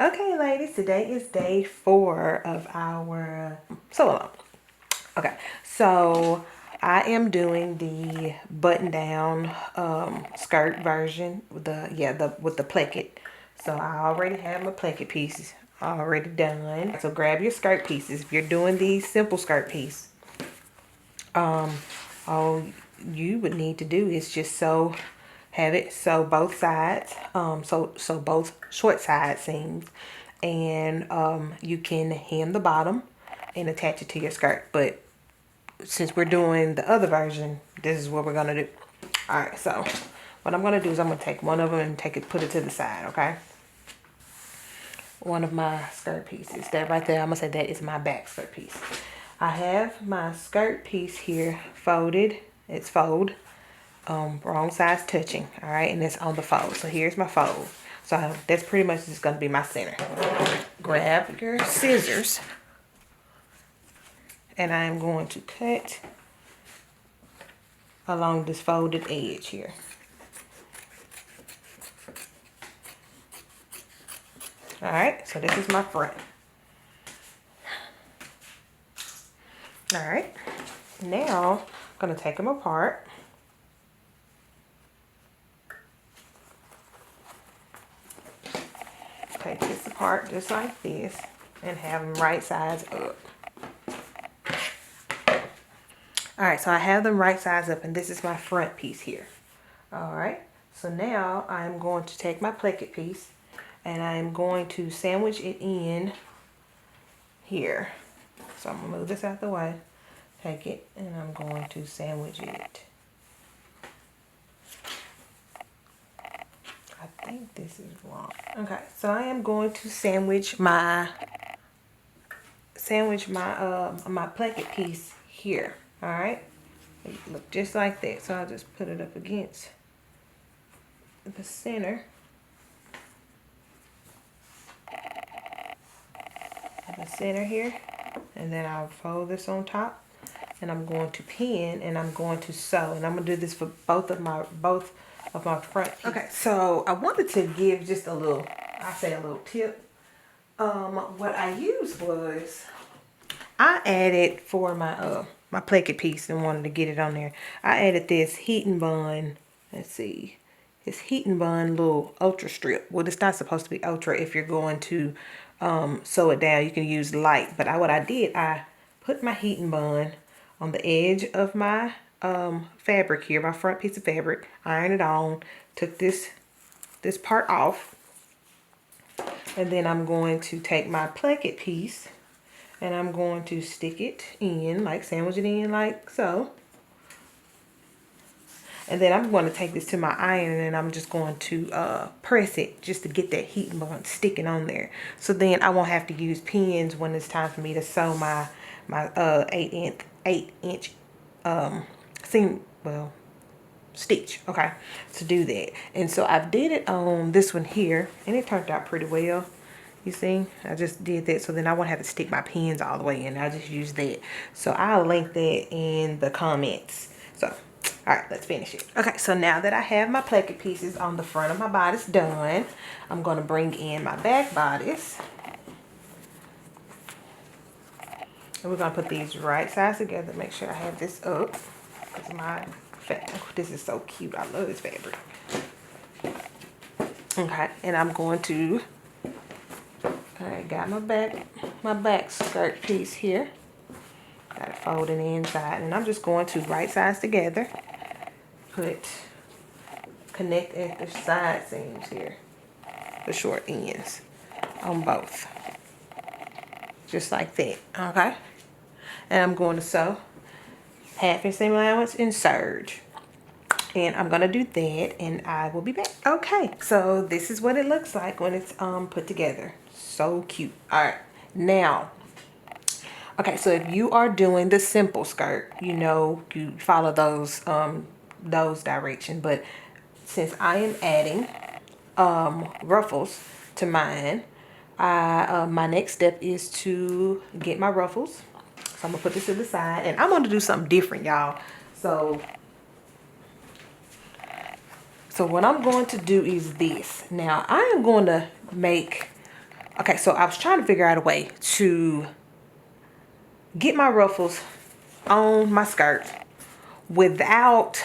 Okay, ladies, today is day 4 of our sew along. Okay, so I am doing the button down skirt version with the placket. So I already have my placket pieces already done. So grab your skirt pieces. If you're doing the simple skirt piece, all you would need to do is just have it sew both sides, so both short side seams, and you can hem the bottom and attach it to your skirt. But since we're doing the other version, this is what we're gonna do. All right, so what I'm gonna do is I'm gonna take one of them and put it to the side. Okay, one of my skirt pieces, that right there, I'm gonna say that is my back skirt piece. I have my skirt piece here folded. It's fold, wrong sides touching. All right, and it's on the fold. So here's my fold. So that's pretty much just gonna be my center. Grab your scissors, and I'm going to cut along this folded edge here. All right, so this is my front. All right, now I'm gonna take them apart. Take this apart just like this and have them right sides up. All right, so I have them right sides up, and this is my front piece here. All right, so now I'm going to take my placket piece and I'm going to sandwich it in here. So I'm gonna move this out the way, take it, and I'm going to sandwich it. I think this is wrong. Okay, so I am going to sandwich my my placket piece here. All right, look just like that. So I'll just put it up against the center. The center here, and then I'll fold this on top, and I'm going to pin, and I'm going to sew, and I'm gonna do this for both of my front pieces. Okay, so I wanted to give just a little tip. What I used was, I added for my my placket piece and wanted to get it on there, I added this Heat and Bond, let's see, this Heat and Bond little ultra strip. Well, it's not supposed to be ultra if you're going to sew it down. You can use light, but what I did, I put my Heat and Bond on the edge of my fabric here, my front piece of fabric, ironed it on, took this part off, and then I'm going to take my placket piece and I'm going to stick it in, like sandwich it in like so. And then I'm going to take this to my iron, and I'm just going to press it just to get that heat and bond sticking on there. So then I won't have to use pins when it's time for me to sew my 8-inch seam, well, stitch. Okay, to do that. And so I did it on this one here, and it turned out pretty well. You see, I just did that, so then I won't have to stick my pins all the way in. I'll just use that. So I'll link that in the comments. So, all right, let's finish it. Okay, so now that I have my placket pieces on the front of my bodice done, I'm going to bring in my back bodice. And we're going to put these right sides together. Make sure I have this up, because this is so cute. I love this fabric. Okay, and I'm going to, I got my back skirt piece here. Got it folded inside, and I'm just going to right sides together. Connect at the side seams here, the short ends on both, just like that. Okay, and I'm going to sew 1/2 seam allowance in serge, and I'm gonna do that, and I will be back. Okay, so this is what it looks like when it's put together. So cute. All right, now, okay, so if you are doing the simple skirt, you follow those directions. But since I am adding ruffles to mine, my next step is to get my ruffles. So I'm gonna put this to the side, and I'm gonna do something different, y'all. So what I'm going to do is this. Now I am going to make Okay, so I was trying to figure out a way to get my ruffles on my skirt without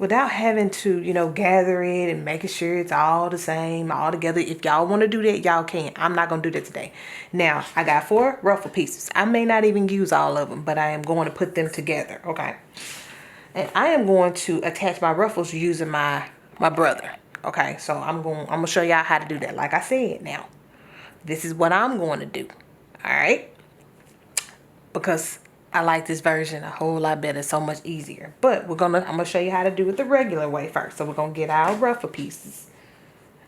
having to, you know, gather it and making sure it's all the same, all together. If y'all want to do that, y'all can. I'm not going to do that today. Now, I got 4 ruffle pieces. I may not even use all of them, but I am going to put them together, okay? And I am going to attach my ruffles using my brother, okay? So I'm going to show y'all how to do that. Like I said, now, this is what I'm going to do, all right? Because I like this version a whole lot better, so much easier. But I'm gonna show you how to do it the regular way first. So we're gonna get our ruffle pieces.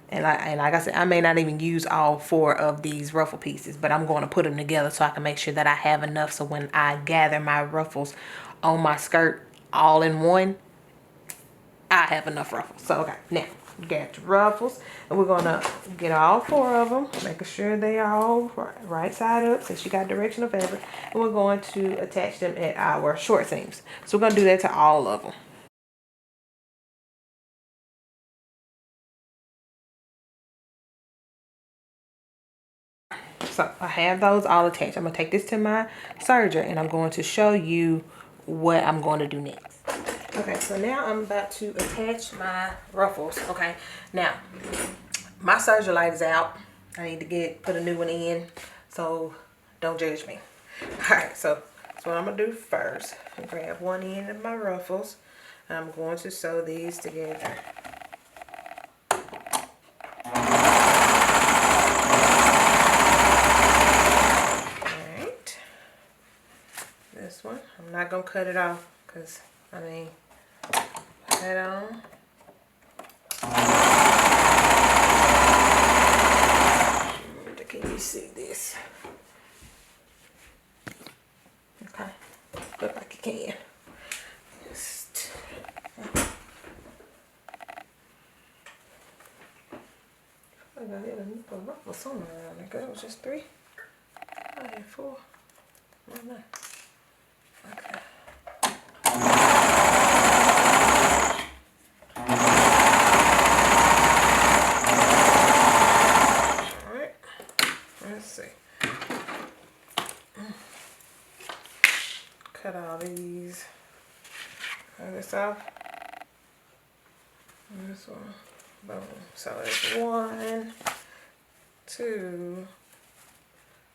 And like I said, I may not even use all 4 of these ruffle pieces, but I'm going to put them together so I can make sure that I have enough so when I gather my ruffles on my skirt all in one, I have enough ruffles. So okay, now get your ruffles, and we're gonna get all 4 of them, making sure they are all right side up since you got directional fabric, and we're going to attach them at our short seams. So we're gonna do that to all of them. So I have those all attached. I'm gonna take this to my serger and I'm going to show you what I'm going to do next. Okay, so now I'm about to attach my ruffles. Okay, now my serger light is out. I need to put a new one in, so don't judge me. All right, so that's what I'm gonna do first. Grab one end of my ruffles, and I'm going to sew these together. This one, I'm not gonna cut it off because I mean, put that on. Can you see this? Okay, look like you can. Just I got a ruffle somewhere around there. It was just 3. I had 4. Oh, no. Okay. Alright. Let's see. Cut all these. Cut this off. And this one. Boom. So it's 1, 2,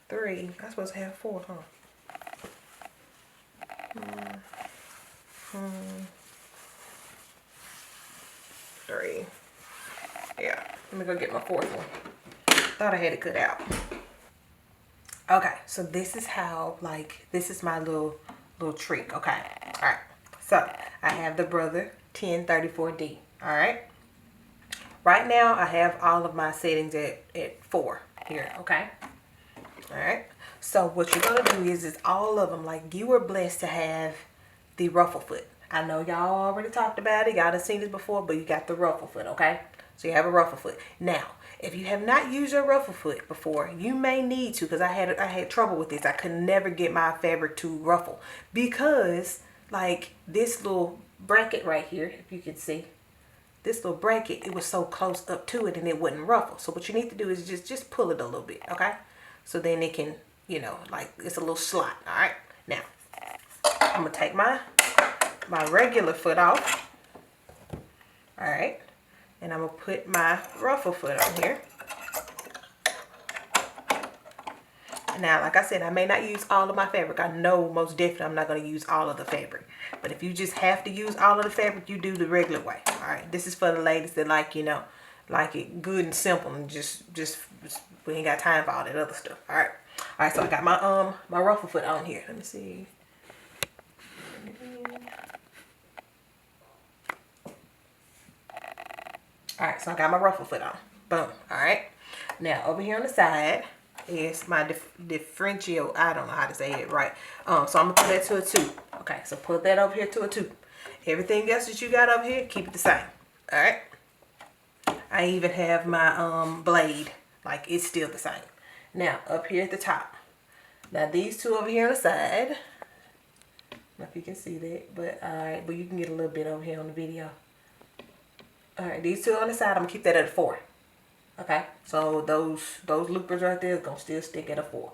3. I'm supposed to have 4, huh? 3. Yeah. Let me go get my 4th one. Thought I had it cut out. Okay, so this is how, like, this is my little trick. Okay. All right. So I have the Brother 1034D. All right. Right now I have all of my settings at 4 here. Okay. All right. So what you're gonna do is all of them, like, you were blessed to have the ruffle foot. I know y'all already talked about it. Y'all done seen this before, but you got the ruffle foot. Okay. So you have a ruffle foot. Now, if you have not used your ruffle foot before, you may need to, because I had trouble with this. I could never get my fabric to ruffle because, like, this little bracket right here, if you can see, this little bracket, it was so close up to it and it wouldn't ruffle. So what you need to do is just pull it a little bit, okay? So then it can, you know, like, it's a little slot. All right. Now I'm gonna take my regular foot off. All right. And I'm going to put my ruffle foot on here. Now, like I said, I may not use all of my fabric. I know most definitely I'm not going to use all of the fabric. But if you just have to use all of the fabric, you do the regular way. All right. This is for the ladies that like, you know, like it good and simple and just we ain't got time for all that other stuff. All right. All right. So I got my my ruffle foot on here. Let me see. Alright, so I got my ruffle foot on. Boom. Alright. Now, over here on the side is my differential. I don't know how to say it right. So I'm going to put that to a 2. Okay, so put that over here to a 2. Everything else that you got over here, keep it the same. Alright. I even have my blade. Like, it's still the same. Now, up here at the top. Now, these 2 over here on the side. I don't know if you can see that. But, alright. But you can get a little bit over here on the video. Alright, these 2 on the side, I'm going to keep that at a 4. Okay, so those loopers right there is gonna still stick at a 4.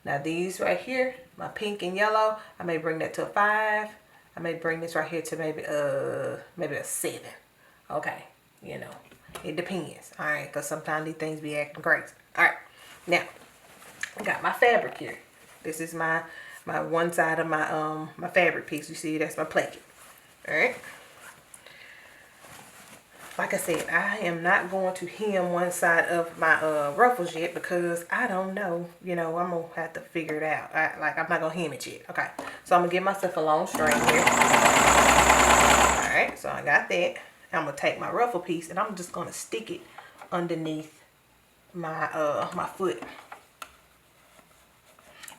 Now these right here, my pink and yellow, I may bring that to a 5. I may bring this right here to maybe a 7. Okay, you know, it depends. All right, because sometimes these things be acting crazy. All right, now I got my fabric here. This is my one side of my my fabric piece. You see, that's my plate. All right. Like I said, I am not going to hem one side of my ruffles yet because I don't know. You know, I'm going to have to figure it out. I'm not going to hem it yet. Okay, so I'm going to give myself a long string here. Alright, so I got that. I'm going to take my ruffle piece and I'm just going to stick it underneath my, my foot.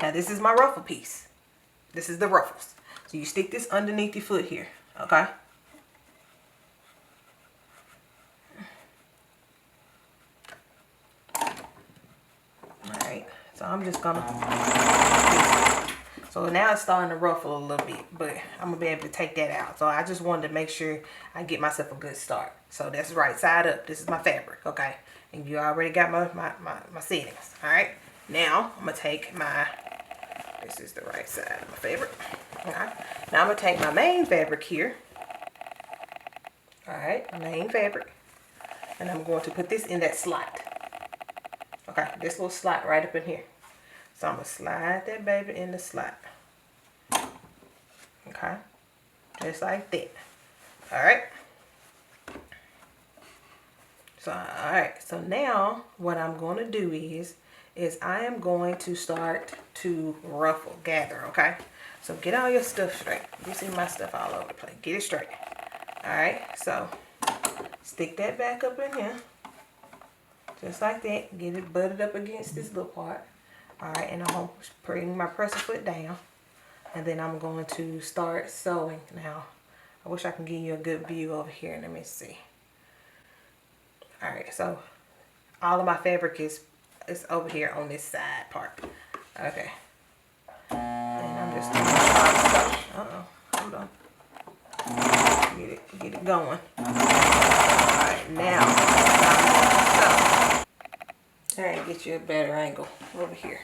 Now, this is my ruffle piece. This is the ruffles. So you stick this underneath your foot here. Okay. So I'm just gonna, so now it's starting to ruffle a little bit, but I'm gonna be able to take that out. So I just wanted to make sure I get myself a good start. So that's right side up. This is my fabric, okay? And you already got my settings, all right? Now I'm gonna take this is the right side of my fabric, okay? Now I'm gonna take my main fabric here, all right? My main fabric, and I'm going to put this in that slot. Okay, this little slot right up in here. So I'm going to slide that baby in the slot. Okay, just like that. Alright. So now what I'm going to do is I am going to start to ruffle, gather, okay? So get all your stuff straight. You see my stuff all over the place. Get it straight. Alright, so stick that back up in here. Just like that. Get it butted up against this little part. Alright, and I'm going to bring my presser foot down. And then I'm going to start sewing. Now, I wish I can give you a good view over here. Let me see. Alright, so all of my fabric is over here on this side part. Okay. And I'm just going to start sewing. Hold on. Get it going. Alright, now. Alright, get you a better angle over here.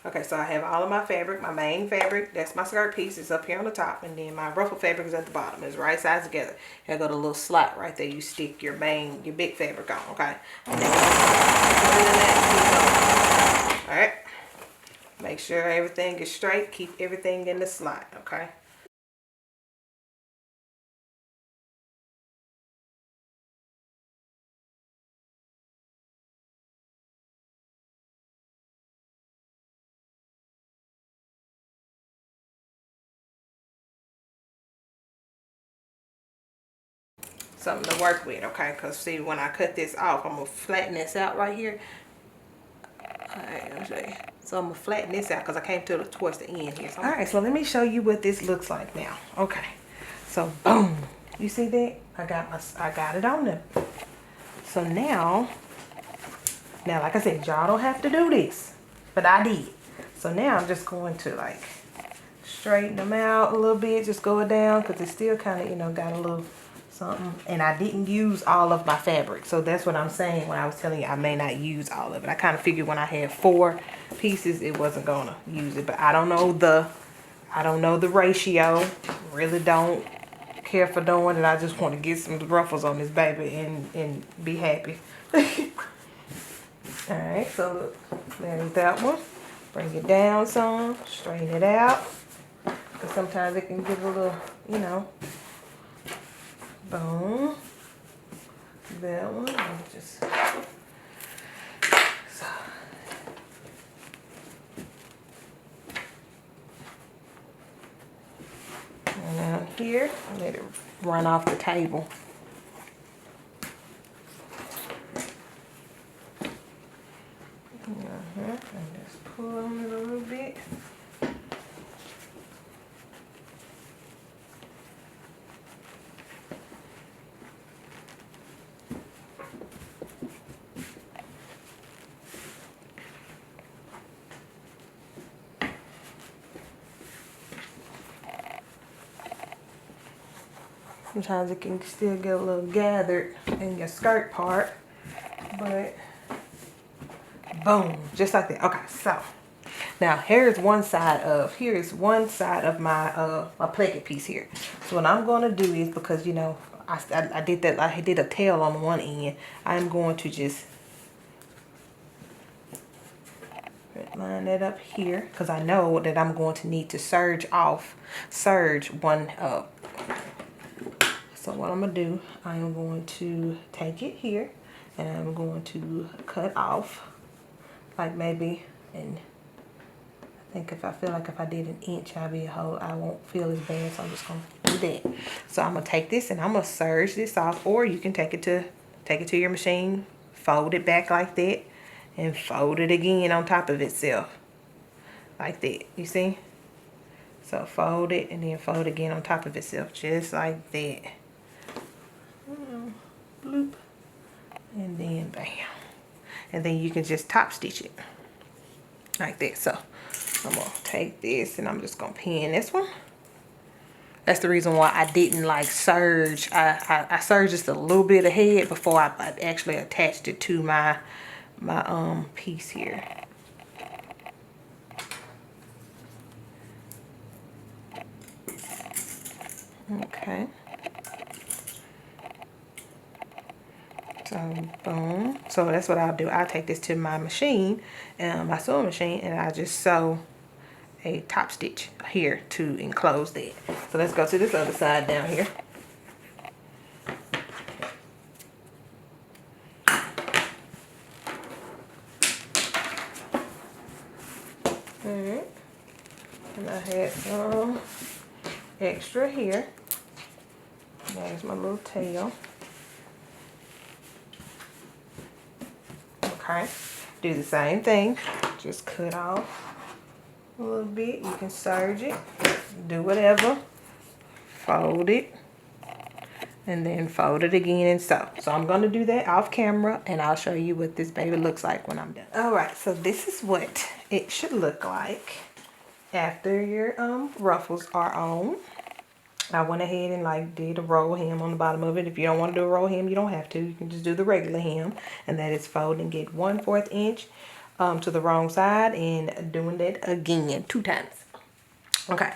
Okay, so I have all of my fabric, my main fabric, that's my skirt piece, is up here on the top, and then my ruffle fabric is at the bottom. It's right sides together. I got a little slot right there. You stick your big fabric on, okay? And then alright. Make sure everything is straight. Keep everything in the slot, okay? Something to work with, okay? Because see, when I cut this off, I'm gonna flatten this out right here. Alright, let me show you. So I'm gonna flatten this out because I came towards the end here. So alright, so let me show you what this looks like now. Okay, so boom, you see that? I got it on there. So now like I said, y'all don't have to do this, but I did. So now I'm just going to like straighten them out a little bit, just go it down because it's still kind of, you know, got a little something. And I didn't use all of my fabric, so that's what I'm saying when I was telling you I may not use all of it. I kind of figured when I had 4 pieces it wasn't gonna use it, but I don't know the ratio. Really don't care for doing it. I just want to get some ruffles on this baby and be happy. Alright, so look, there's that one. Bring it down some, straighten it out, because sometimes it can give a little, you know. Boom. That one. Let me just. So. And now here, let it run off the table. And just pull on it a little bit. Sometimes it can still get a little gathered in your skirt part, but boom, just like that. Okay, so now here's one side of my my placket piece here. So what I'm going to do is, because you know I did a tail on one end, I'm going to just line that up here, because I know that I'm going to need to serge one up. So what I'm going to do, I am going to take it here and I'm going to cut off like maybe, and I think if I feel like if I did an inch, I won't feel as bad, so I'm just going to do that. So I'm going to take this and I'm going to serge this off, or you can take it to your machine, fold it back like that, and fold it again on top of itself like that. You see? So fold it and then fold again on top of itself, just like that. Bloop. And then bam. And then you can just top stitch it like that. So I'm gonna take this and I'm just gonna pin this one. That's the reason why I didn't like serge. I serged just a little bit ahead before I actually attached it to my piece here. Okay. So boom. So that's what I'll do. I'll take this to my machine, my sewing machine, and I just sew a top stitch here to enclose that. So let's go to this other side down here. Alright. And I had some extra here. There's my little tail. Okay. Do the same thing. Just cut off a little bit. You can serge it. Do whatever. Fold it. And then fold it again and sew. So I'm going to do that off camera and I'll show you what this baby looks like when I'm done. Alright, so this is what it should look like after your ruffles are on. I went ahead and like did a roll hem on the bottom of it. If you don't want to do a roll hem, you don't have to. You can just do the regular hem, and that is fold and get 1/4 inch to the wrong side and doing that again 2 times. Okay,